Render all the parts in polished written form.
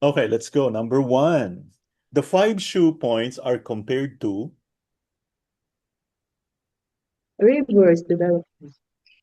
Okay, let's go. Number 1. The 5 shoe points are compared to. Rivers development.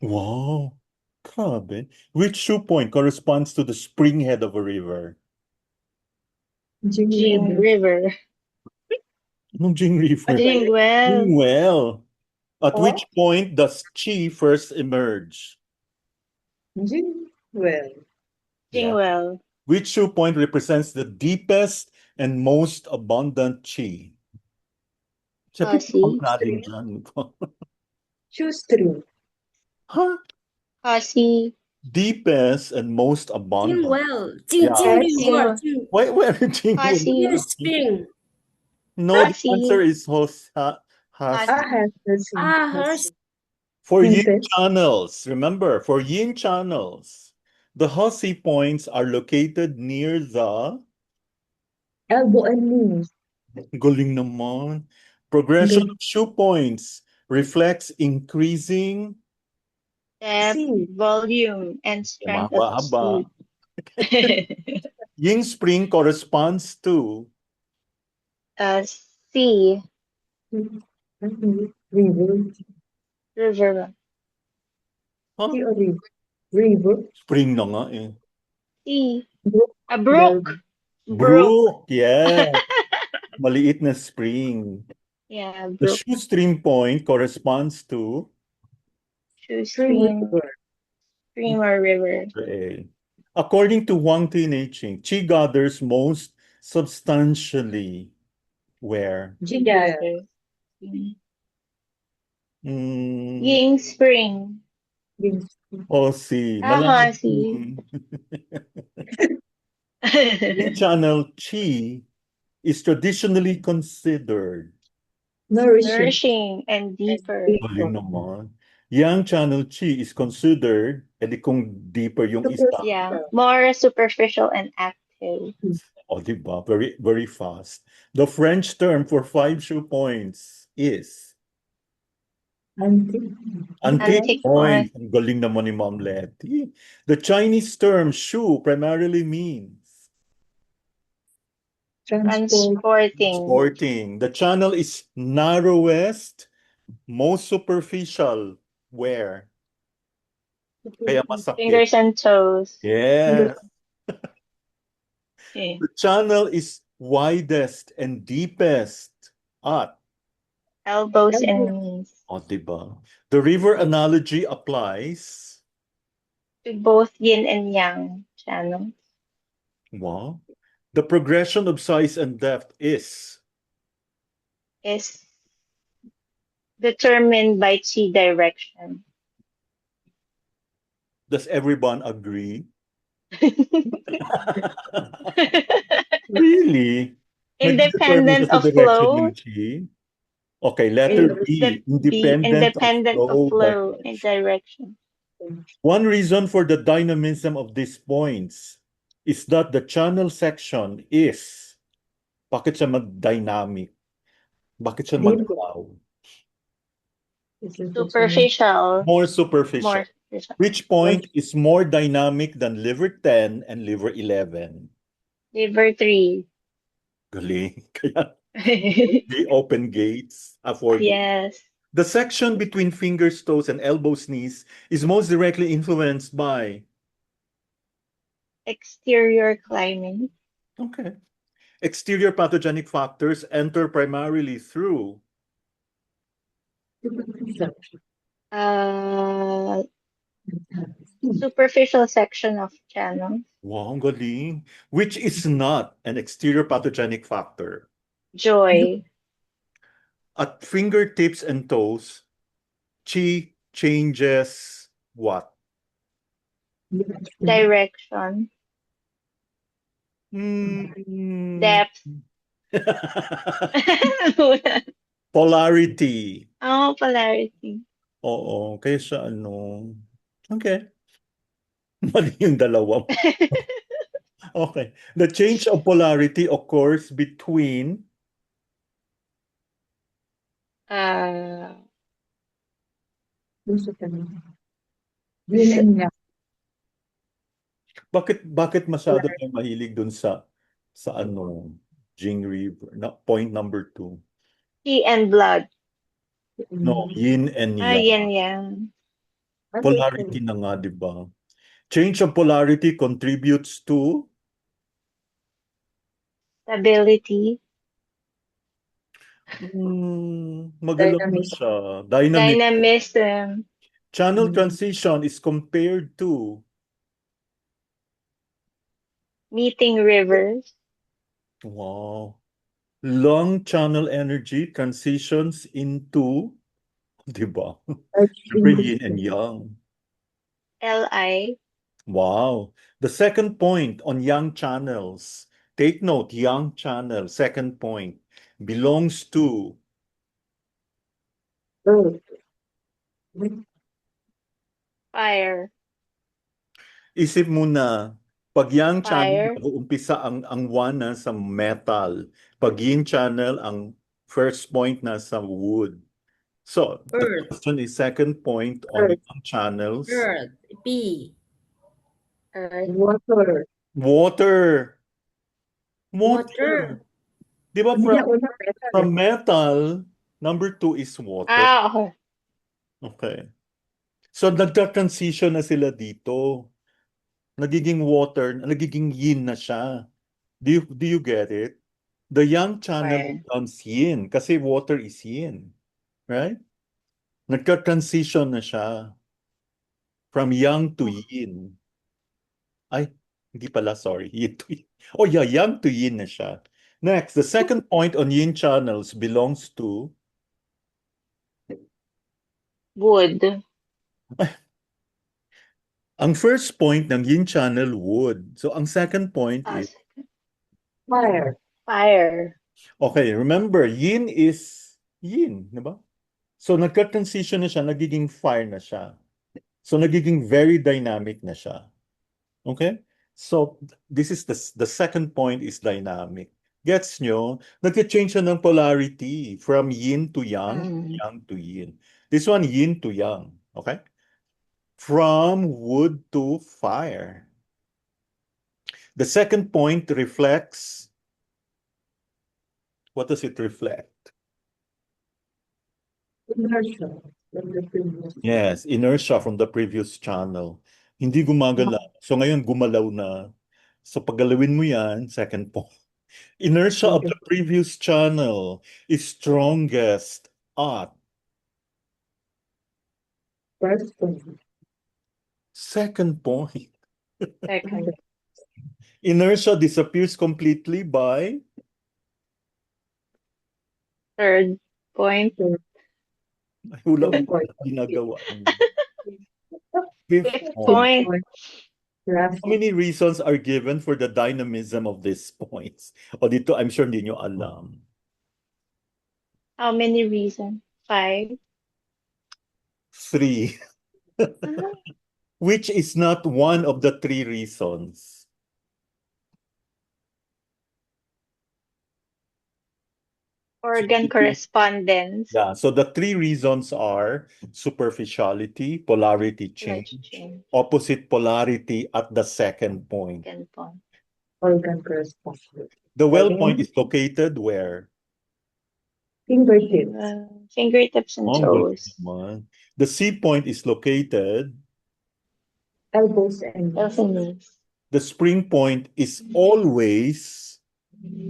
Wow. Grabe. Which shoe point corresponds to the spring head of a river? Jing River. River. Anong Jing River? Jingwell. Well. At Oh, which point does chi first emerge? well. Yeah. Jingwell. Which shoe point represents the deepest and most abundant chi? Siyempre, Hasi. natin dyan. Shoestring. Huh? Hasi. Deepest and most abundant. Jingwell. Yeah. Jing. Why are you Jing? Hasi. Spring. No, the answer Hasi. is has. Ah, Hasi. has. For yin Deepest. channels, remember, for yin channels, the Hussey points are located near the Elbow and knees. galing naman. Progression of shoe points reflects increasing Depth, C. volume, and strength of mahaba-haba. chi. Yin spring corresponds to C. River. River. huh? C or river. River. Spring na nga eh. C. Brook. A brook. Brook. Brook, yeah. Maliit na spring. Yeah, The brook. shoestring point corresponds to Shoe Stream. stream. River. Stream or river. A. According to Wang Tin I Ching, Qi gathers most substantially where? Jingaya. Mm, Ying spring. oh, si. Aha, Malaki. see. Yin channel Qi is traditionally considered. Nourishing. Nourishing and deeper. Galing naman. Yang channel Qi is considered, edi kung deeper yung isa. Yeah, more superficial and active. Oh, diba? Very, very fast. The French term for 5 shoe points is antique point. Ang galing naman ni Ma'am Letty. The Chinese term shoe primarily means Transporting. The channel is narrowest, most superficial. Where? Kaya masakit. Fingers and toes. Yes. Okay. The channel is widest and deepest at Elbows and knees. oh, diba? The river analogy applies To both yin and yang channels. wow. The progression of size and depth is determined by chi direction. does everyone agree? Really? Independent of flow. Okay, letter B. Independent of flow and direction. One reason for the dynamism of these points is that the channel section is bakit siya mag-dynamic? Bakit siya mag-wow? Superficial. More superficial. Which point is more dynamic than liver 10 and liver 11? Liver 3. Galing. Kaya the open gates. Yes. The section between fingers, toes, and elbows, knees is most directly influenced by exterior climate. Okay. Exterior pathogenic factors enter primarily through superficial section of channel. wow, ang galing. Which is not an exterior pathogenic factor. Joy. At fingertips and toes, chi changes what? Direction. Depth. Polarity. Oh, polarity. Oo, kaya siya ano. Okay. Mali yung dalawa. Okay. The change of polarity occurs between Bakit masyado tayo mahilig dun sa ano, Jing River? Point number 2. Qi and blood. No, yin and Yin yang. yang. Polarity na nga, di ba? Change of polarity contributes to Stability. magalaw na Dynamism. siya. Dynamic. Dynamism. Channel transition is compared to Meeting rivers. wow. Long channel energy transitions into, di ba? Siyempre yin and yang. Li. Wow. The second point on yang channels. Take note, yang channel, second point, belongs to Earth. Fire. isip muna, pag yang channel, Fire. nag-uumpisa ang one na sa metal. Pag yin channel, ang first point na sa wood. So, the Earth. question is second point on Earth. yang channels. Earth. B. Earth. Water. Water. Water. Di ba Hindi na una from metal, number 2 is water. Okay. Okay. So, nagta-transition na sila dito. Nagiging water, nagiging yin na siya. Do you get it? The yang channel Fire. becomes yin kasi water is yin. Right? Nagka-transition na siya from yang to yin. Ay, hindi pala, sorry. Yin to yin. Oh yeah, yang to yin na siya. Next, the second point on yin channels belongs to Wood. ang first point ng yin channel, wood. So, ang second point is Fire. Fire. okay, remember, yin is yin, di ba? So, nagka-transition na siya, nagiging fire na siya. So, nagiging very dynamic na siya. Okay? So, this is the second point is dynamic. Gets nyo? Nag-change siya ng polarity from yin to yang, yang to yin. This one, yin to yang. Okay? From wood to fire. The second point reflects, what does it reflect? Inertia. From the previous. Yes, inertia from the previous channel. Hindi gumagalaw. So ngayon gumalaw na. So paggalawin mo yan, second point. Inertia of the previous channel is strongest at First point. second point. Second. Inertia disappears completely by Third point. hula-hula Point. ginagawa. Fifth Fifth point. point. Last How many reasons are given for the dynamism of these points? O dito, I'm sure hindi nyo alam. How many reasons? 5. 3. Which is not one of the 3 reasons. Organ correspondence. Yeah, so the 3 reasons are superficiality, polarity change, opposite polarity at the second point. Second point. organ correspondence. The well point is located where? Fingertips. Fingertips and Oh, toes. naman. The C point is located. Elbows and Elbows and knees. The spring point is always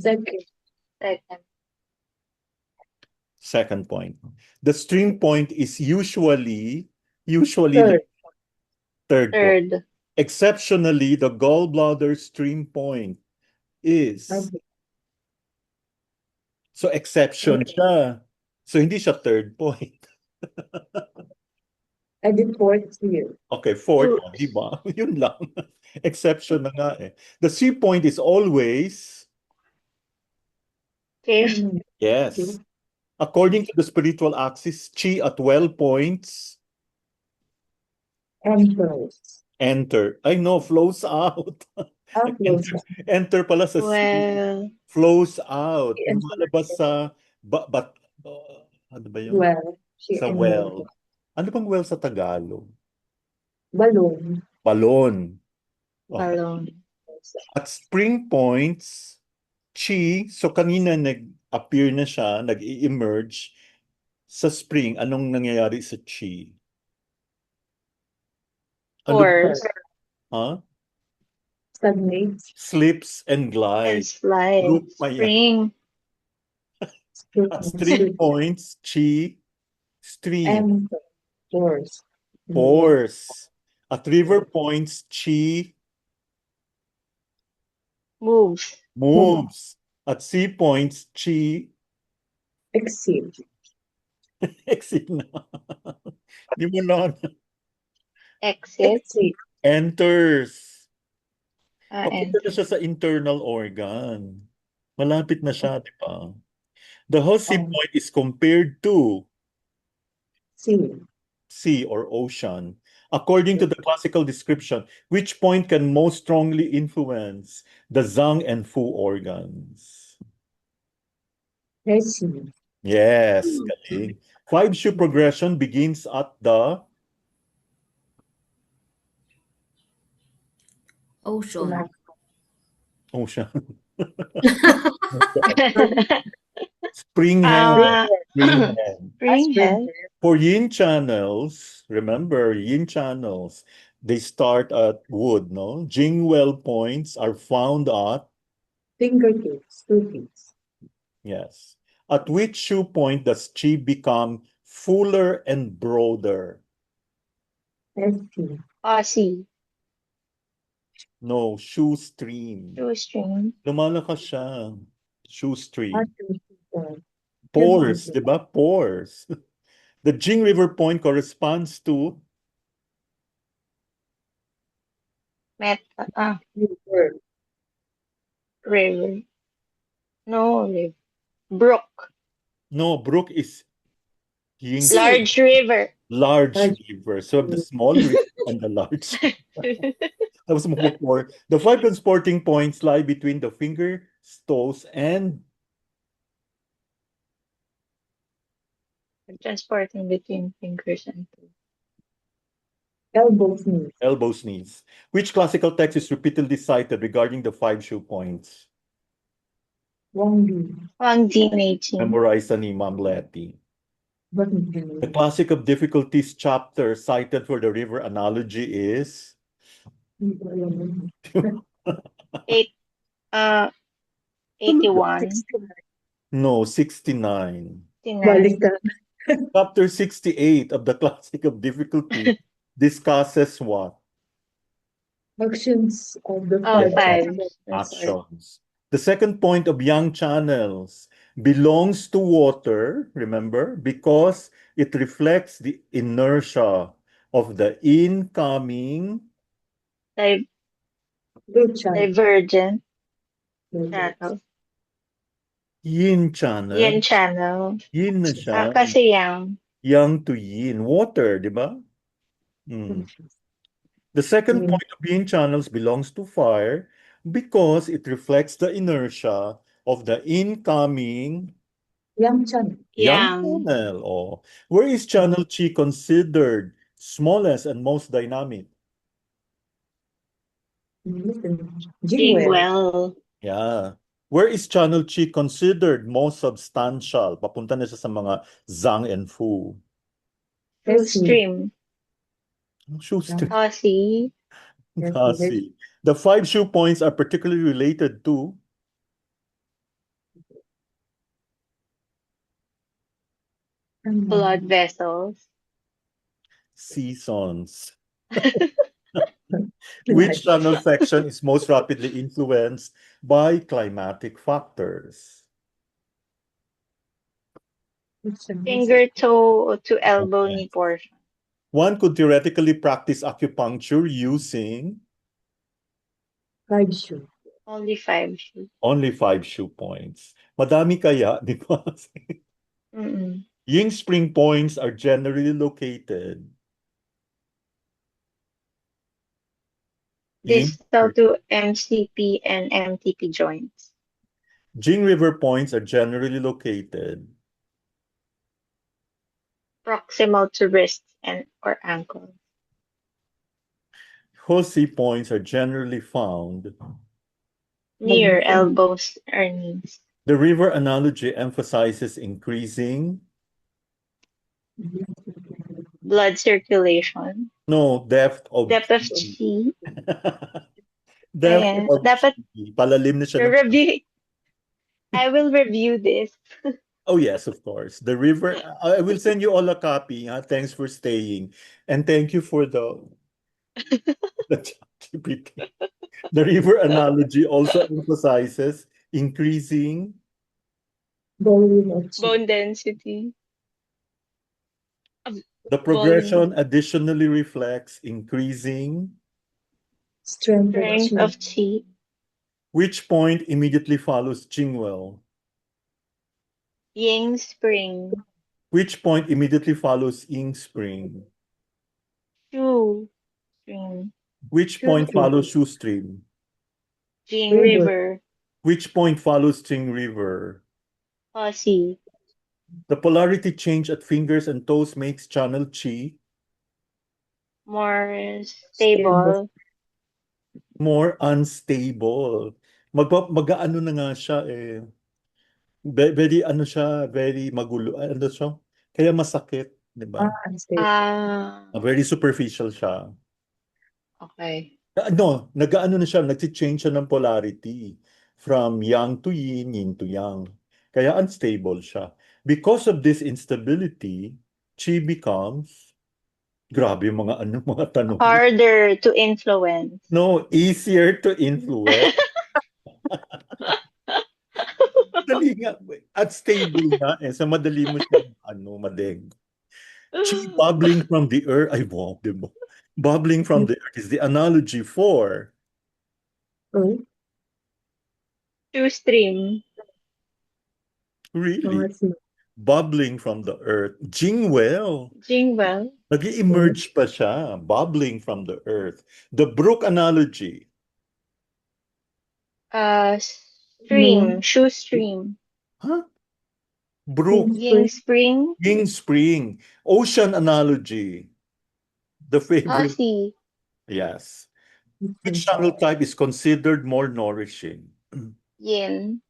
second. Second. second point. The string point is usually Third. third point. Third. Exceptionally, the gallbladder string point is Okay. so exception siya. So hindi siya third point. I did fourth here. Okay, fourth, Oops. di ba? Yun lang. Exception na nga eh. The C point is always Fifth. yes. Okay. According to the spiritual axis, chi at 12 points Enters. enter. I know, flows out. Outflows. Enter pala sa C. Well. Flows out. She enters. Lumalabas sa ano ba yun? Well. She Sa well. Ano bang well sa Tagalog? Balloon. Balon. Okay. Alone. At spring points, chi, so kanina nag-appear na siya, nag-i-emerge sa spring. Anong nangyayari sa chi? Ano ba? Pores Huh? Stagnate. Slips and and glides. slide. Group pa yan. Spring. At string points, chi, stream. And pores. Pores. At river points, chi, Moves. moves. At sea points, chi, Exceed. exit na. Di mo na. Exit. Exceed. Enters. And Papunta na siya sa internal organ. Malapit na siya, di ba? The whole sea point is compared to See. sea or ocean. According to the classical description, which point can most strongly influence the Zhang and Fu organs? Receive. Yes, galing. Five-shoe progression begins at the Ocean. ocean. Spring head. uh, Spring head. spring head. For yin channels, remember yin channels, they start at wood, no? Jingwell points are found at, Fingertips. 2 feet. yes. At which shoe point does chi become fuller and broader? ST. Aussie. No, shoe stream. Shoestring. Lumalakas siya. Shoe stream. R2. Pores, di ba? Pores. The Jing River point corresponds to Met. River. River. No, river. Brook. no, brook is Ying Large river. large Large. river. So the small river and the large. That was more. The five transporting points lie between the finger, toes, and Transporting between fingers and toes. Elbows. Knees. elbows, knees. Which classical text is repeatedly cited regarding the five shoe points? Wang Bi. Wang Di Meijing. Memorized ni Ma'am Letty. The Classic of Difficulties chapter cited for the river analogy is Eight. 81. no 69. 69. Baliktad. Chapter 68 of the Classic of Difficulties discusses what? Actions of the Oh, five. 5. That's right. Actions. The second point of yang channels belongs to water, remember, because it reflects the inertia of the incoming Good channel. Divergent channel. yin channel. Yin channel. Yin na siya. Kasi yang. Yang to yin. Water, di ba? The second point of yin channels belongs to fire because it reflects the inertia of the incoming Yang channel. yang Yang. channel. Oh. Where is channel chi considered smallest and most dynamic? Jingwell. Yeah. Where is channel chi considered most substantial? Papunta na siya sa mga Zhang and Fu. Stream. Shoestring. Aussie. See. The five shoe points are particularly related to Blood vessels. seasons. Which channel section is most rapidly influenced by climatic factors? Finger toe to elbow knee portion. One could theoretically practice acupuncture using 5 shoe. Only 5 shoes. only five shoe points. Madami kaya, di ba? Yin spring points are generally located Distal to MCP and MTP joints. Jing River points are generally located Proximal to wrists and or ankles. Hosi points are generally found. Near elbows or knees. The river analogy emphasizes increasing, Blood circulation. depth of Depth of chi. chi. Depth Ayan. of Dapat chi. Palalim na siya ng... review. I will review this. Oh yes, of course. The river, I will send you all a copy. Thanks for staying. And thank you for the ChatGPT. The river analogy also emphasizes increasing Volume of chi. Bone density. the progression additionally reflects increasing, Strength of Strength chi. of chi. which point immediately follows Jingwell, Ying spring. which point immediately follows Ing Spring, Shu spring. which point follows Shoestream, Jing River. river. which point follows Jing River. Hosi. The polarity change at fingers and toes makes channel chi More stable. more unstable. Mag-ano na nga siya eh. Very ano siya, very magulo. Ano siya? Kaya masakit, di ba? Unstable. Very superficial siya. Okay. No, nag-ano na siya, nag-change siya ng polarity from yang to yin, yin to yang. Kaya unstable siya. Because of this instability, chi becomes, grabe yung mga ano, mga tanong. Harder to influence. No, easier to influence. Madali nga. At stable nga eh. So madali mo siya, madeng. Chi bubbling from the earth. Ay, wow, di ba? Bubbling from the earth is the analogy for Earth. Shu stream. really Mga sea. bubbling from the earth. Jingwell. Jingwell. Nag-emerge pa siya, bubbling from the earth. The brook analogy. Stream. Shu stream. Huh? Brook. Ying spring. King Spring. Ocean analogy. The favorite. Hosi. Yes. Which channel type is considered more nourishing? Yin.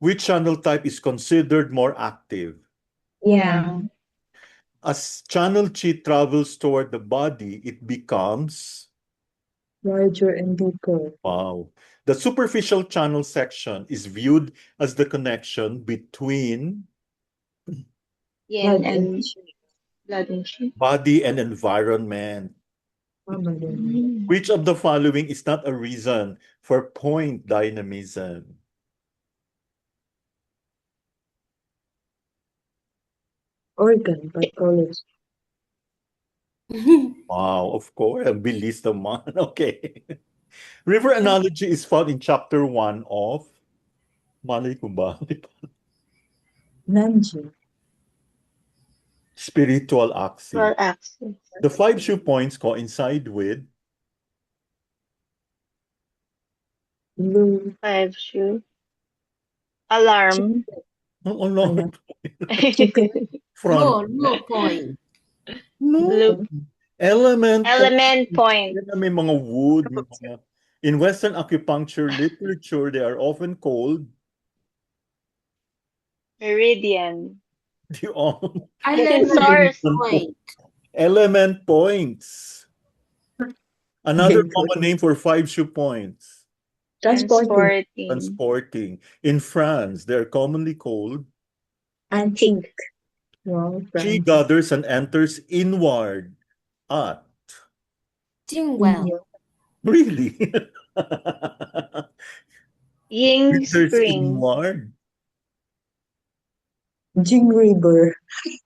Which channel type is considered more active? Yang. As channel chi travels toward the body, it becomes, Larger and deeper. wow. The superficial channel section is viewed as the connection between Yin Blood and and chi. blood and chi. body and environment. Which of the following is not a reason for point dynamism? Organ pathology. Wow, of course. Ang bilis naman. Okay. River analogy is found in chapter 1 of malay ko ba? Nanji. Spiritual axis. Well, axis. The 5 shoe points coincide with Blue. 5 shu. Alarm. oh, no. No, no point. No. Blue. Element point. Yan na may mga wood. May mga... In Western acupuncture literature, they are often called Meridian. Element point. Element points. Another common name for 5 shoe points. Transporting. Transporting. In France, they are commonly called Antique. Wow. chi gathers and enters inward at. Jingwell. Really? Ying Enters spring. inward. Jing River.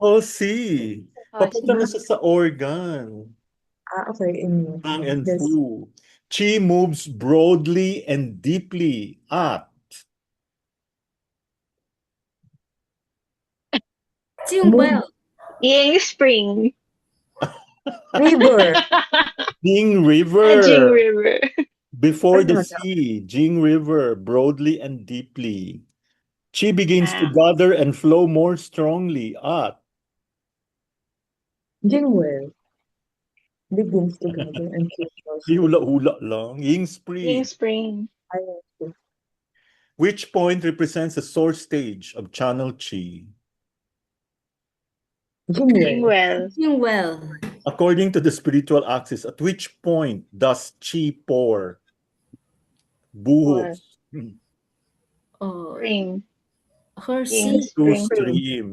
Oh, see. Papunta na Hosi. siya sa organ. Okay. In Ang and Yes. fu. Chi moves broadly and deeply at. Jingwell. Ying spring. River. Jing River. Jing river. Before the Ano na? sea, Jing River, broadly and deeply. Chi begins to Ah. gather and flow more strongly at. Jingwell. Begins together and keeps Di hula-hula lang. Ying Ying Spring. Spring. Which point represents the source stage of channel Qi? Jingwell. Jingwell. Jingwell. According to the spiritual axis, at which point does Qi pour? Buhos. Spring. Hershey. Ying To Spring. stream.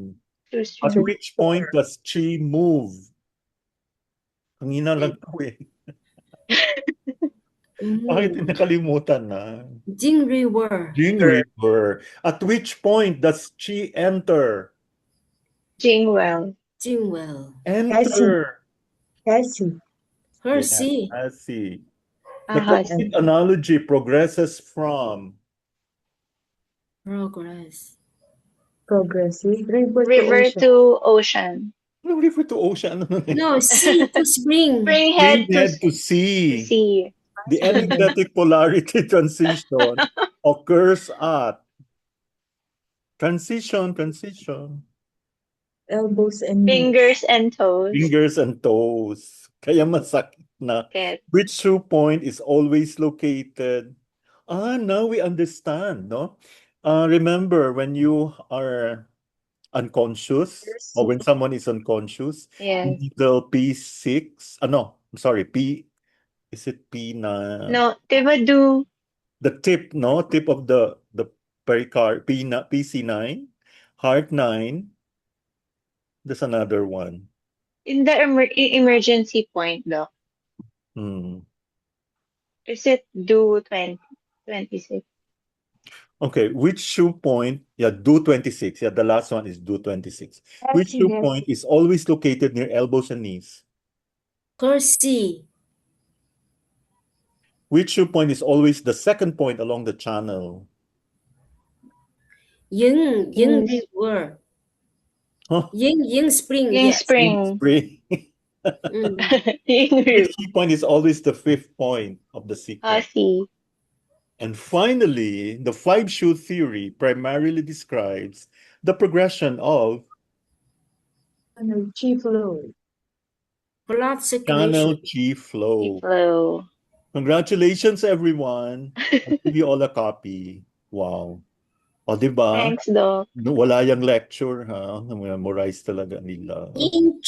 To At Spring. which point does Qi move? Ang ina lang to eh. Bakit nakalimutan na? Jing River. Jing River. At which point does Qi enter? Jingwell. Jingwell. Enter. Cassie. Hershey. I see. The Aha. complete analogy progresses from Progress. Progressive. River, River to to ocean. no river to ocean. No, sea to spring. Spring Bring head to head to sea. sea. The energetic polarity transition occurs at transition. elbows and knees. Fingers and toes. Fingers and toes. Kaya masakit na. Get. Which shoe point is always located? Now we understand, no? Remember when you are unconscious or when someone is unconscious, Yes. needle P6, no, I'm sorry, is it P9? No, diba do The tip, no? Tip of the pericard, PC9, heart 9, there's another one. in the emergency point, Doc? Is it do 26? Okay, which shoe point? Yeah, do 26. Yeah, the last one is do 26. Which shoe point is always located near elbows and knees? Hershey. Which shoe point is always the second point along the channel? Ying River. Huh? Ying Spring. Ying Yes. Spring. Spring. Ying Which River. key point is always the fifth point of the sequence? See. And finally, the five-shoe theory primarily describes the progression of Chi flow. Blood channel circulation. Qi flow. Flow. Congratulations, everyone. I'll give you all a copy. Wow. O, diba? Thanks, Doc. Wala yung lecture, ha? Memorize talaga nila. In